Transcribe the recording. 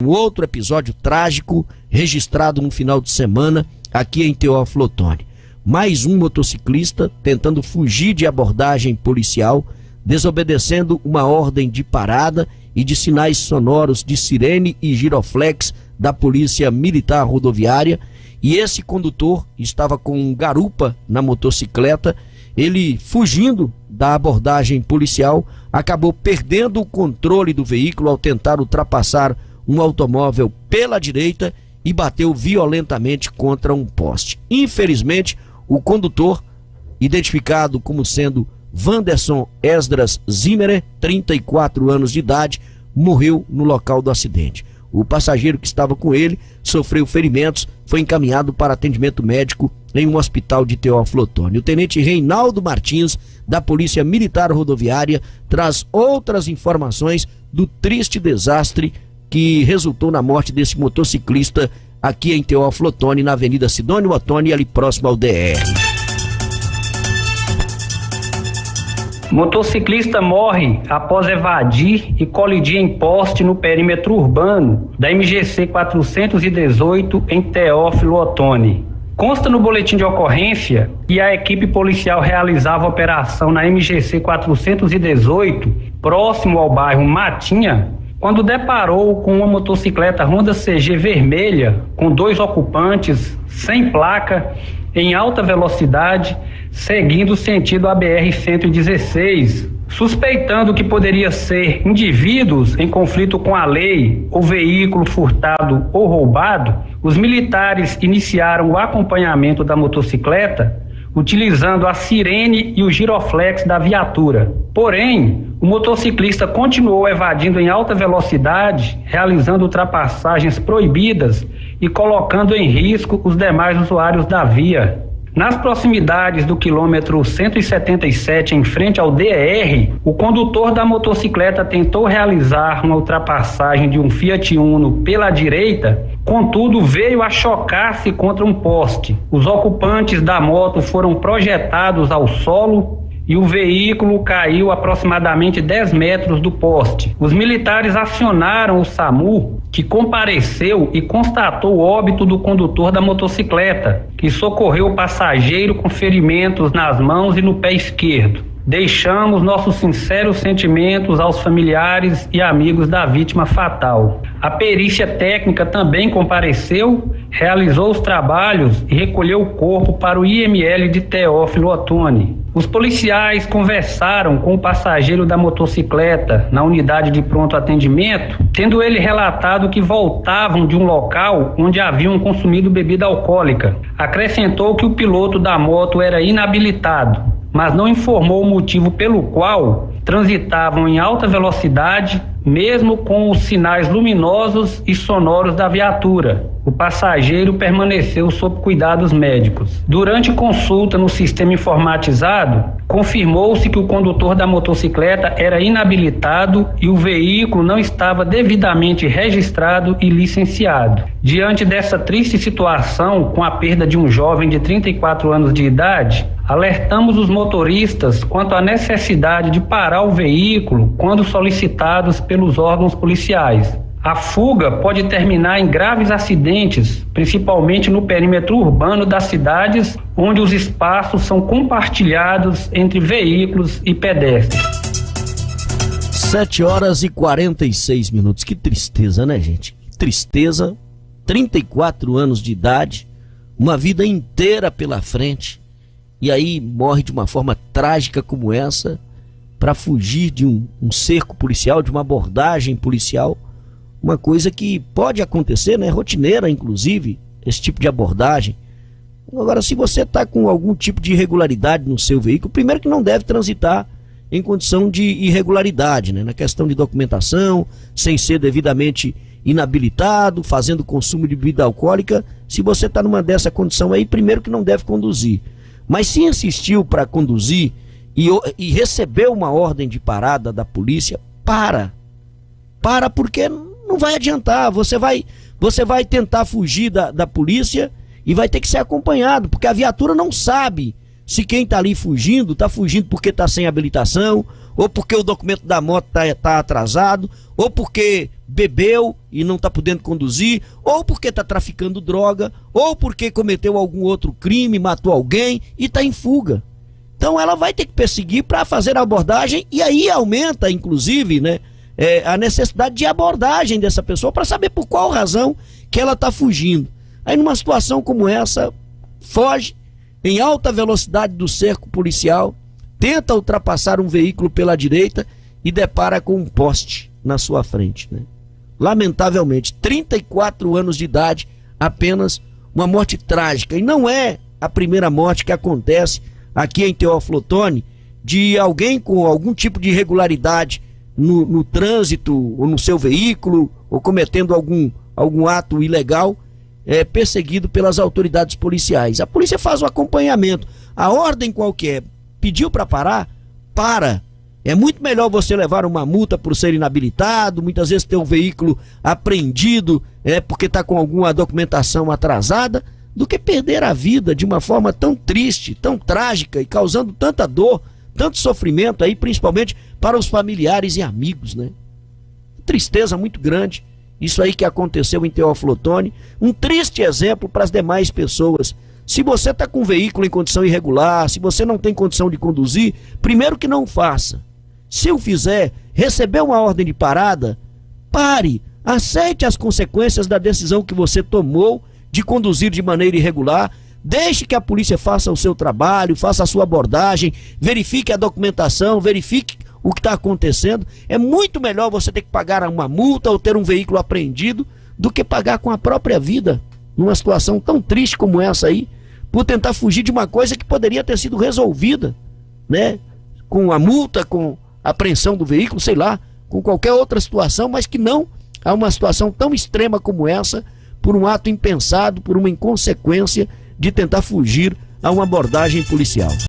Um outro episódio trágico registrado no final de semana aqui em Teófilo Otoni. Mais um motociclista tentando fugir de abordagem policial, desobedecendo uma ordem de parada e de sinais sonoros de sirene e giroflex da Polícia Militar Rodoviária. E esse condutor estava com um garupa na motocicleta. Ele, fugindo da abordagem policial, acabou perdendo o controle do veículo ao tentar ultrapassar um automóvel pela direita e bateu violentamente contra um poste. Infelizmente, o condutor, identificado como sendo Wanderson Esdras Zimmerer, 34 anos de idade, morreu no local do acidente. O passageiro que estava com ele sofreu ferimentos, foi encaminhado para atendimento médico em um hospital de Teófilo Otoni. O tenente Reinaldo Martins, da Polícia Militar Rodoviária, traz outras informações do triste desastre que resultou na morte desse motociclista aqui em Teófilo Otoni, na Avenida Sidônio Otoni, ali próximo ao DR. Motociclista morre após evadir e colidir em poste no perímetro urbano da MGC 418 em Teófilo Otoni. Consta no boletim de ocorrência que a equipe policial realizava operação na MGC 418, próximo ao bairro Matinha, quando deparou com uma motocicleta Honda CG vermelha com 2 ocupantes, sem placa, em alta velocidade, seguindo sentido a BR-116, suspeitando que poderia ser indivíduos em conflito com a lei ou veículo furtado ou roubado. Os militares iniciaram o acompanhamento da motocicleta utilizando a sirene e o giroflex da viatura. Porém, o motociclista continuou evadindo em alta velocidade, realizando ultrapassagens proibidas e colocando em risco os demais usuários da via. Nas proximidades do quilômetro 177, em frente ao DR, o condutor da motocicleta tentou realizar uma ultrapassagem de um Fiat Uno pela direita, contudo veio a chocar-se contra um poste. Os ocupantes da moto foram projetados ao solo e o veículo caiu aproximadamente 10 metros do poste. Os militares acionaram o SAMU, que compareceu e constatou o óbito do condutor da motocicleta, que socorreu o passageiro com ferimentos nas mãos e no pé esquerdo. Deixamos nossos sinceros sentimentos aos familiares e amigos da vítima fatal. A perícia técnica também compareceu, realizou os trabalhos e recolheu o corpo para o IML de Teófilo Otoni. Os policiais conversaram com o passageiro da motocicleta na unidade de pronto atendimento, tendo ele relatado que voltavam de um local onde haviam consumido bebida alcoólica. Acrescentou que o piloto da moto era inabilitado, mas não informou o motivo pelo qual transitavam em alta velocidade, mesmo com os sinais luminosos e sonoros da viatura. O passageiro permaneceu sob cuidados médicos. Durante consulta no sistema informatizado, confirmou-se que o condutor da motocicleta era inabilitado e o veículo não estava devidamente registrado e licenciado. Diante dessa triste situação, com a perda de um jovem de 34 anos de idade, alertamos os motoristas quanto à necessidade de parar o veículo quando solicitados pelos órgãos policiais. A fuga pode terminar em graves acidentes, principalmente no perímetro urbano das cidades, onde os espaços são compartilhados entre veículos e pedestres. 7h46. Que tristeza, né, gente? Que tristeza. 34 anos de idade, uma vida inteira pela frente, e aí morre de uma forma trágica como essa, para fugir de um cerco policial, de uma abordagem policial. Uma coisa que pode acontecer, né? Rotineira, inclusive, esse tipo de abordagem. Agora, se você está com algum tipo de irregularidade no seu veículo, primeiro que não deve transitar em condição de irregularidade, né? Na questão de documentação, sem ser devidamente inabilitado, fazendo consumo de bebida alcoólica. Se você está numa dessa condição aí, primeiro que não deve conduzir. Mas se insistiu para conduzir e recebeu uma ordem de parada da polícia, para porque não vai adiantar. Você vai tentar fugir da polícia e vai ter que ser acompanhado, porque a viatura não sabe se quem está ali fugindo está fugindo porque está sem habilitação, ou porque o documento da moto está atrasado, ou porque bebeu e não está podendo conduzir, ou porque está traficando droga, ou porque cometeu algum outro crime, matou alguém e está em fuga. Então ela vai ter que perseguir para fazer a abordagem, e aí aumenta, inclusive, né, a necessidade de abordagem dessa pessoa para saber por qual razão que ela está fugindo. Aí numa situação como essa, foge em alta velocidade do cerco policial, tenta ultrapassar um veículo pela direita e depara com um poste na sua frente, né? Lamentavelmente, 34 anos de idade, apenas uma morte trágica. E não é a primeira morte que acontece aqui em Teófilo Otoni de alguém com algum tipo de irregularidade no trânsito ou no seu veículo, ou cometendo algum ato ilegal, perseguido pelas autoridades policiais. A polícia faz o acompanhamento. A ordem qualquer pediu para parar, para. É muito melhor você levar uma multa por ser inabilitado, muitas vezes ter um veículo apreendido porque está com alguma documentação atrasada, do que perder a vida de uma forma tão triste, tão trágica e causando tanta dor, tanto sofrimento aí, principalmente para os familiares e amigos, né? Tristeza muito grande, isso aí que aconteceu em Teófilo Otoni, um triste exemplo para as demais pessoas. Se você está com um veículo em condição irregular, se você não tem condição de conduzir, primeiro que não faça. Se o fizer, receber uma ordem de parada, pare, aceite as consequências da decisão que você tomou de conduzir de maneira irregular, deixe que a polícia faça o seu trabalho, faça a sua abordagem, verifique a documentação, verifique o que está acontecendo. É muito melhor você ter que pagar uma multa ou ter um veículo apreendido do que pagar com a própria vida, numa situação tão triste como essa aí, por tentar fugir de uma coisa que poderia ter sido resolvida, né? Com a multa, com a apreensão do veículo, sei lá, com qualquer outra situação, mas que não há uma situação tão extrema como essa, por um ato impensado, por uma inconsequência de tentar fugir a uma abordagem policial.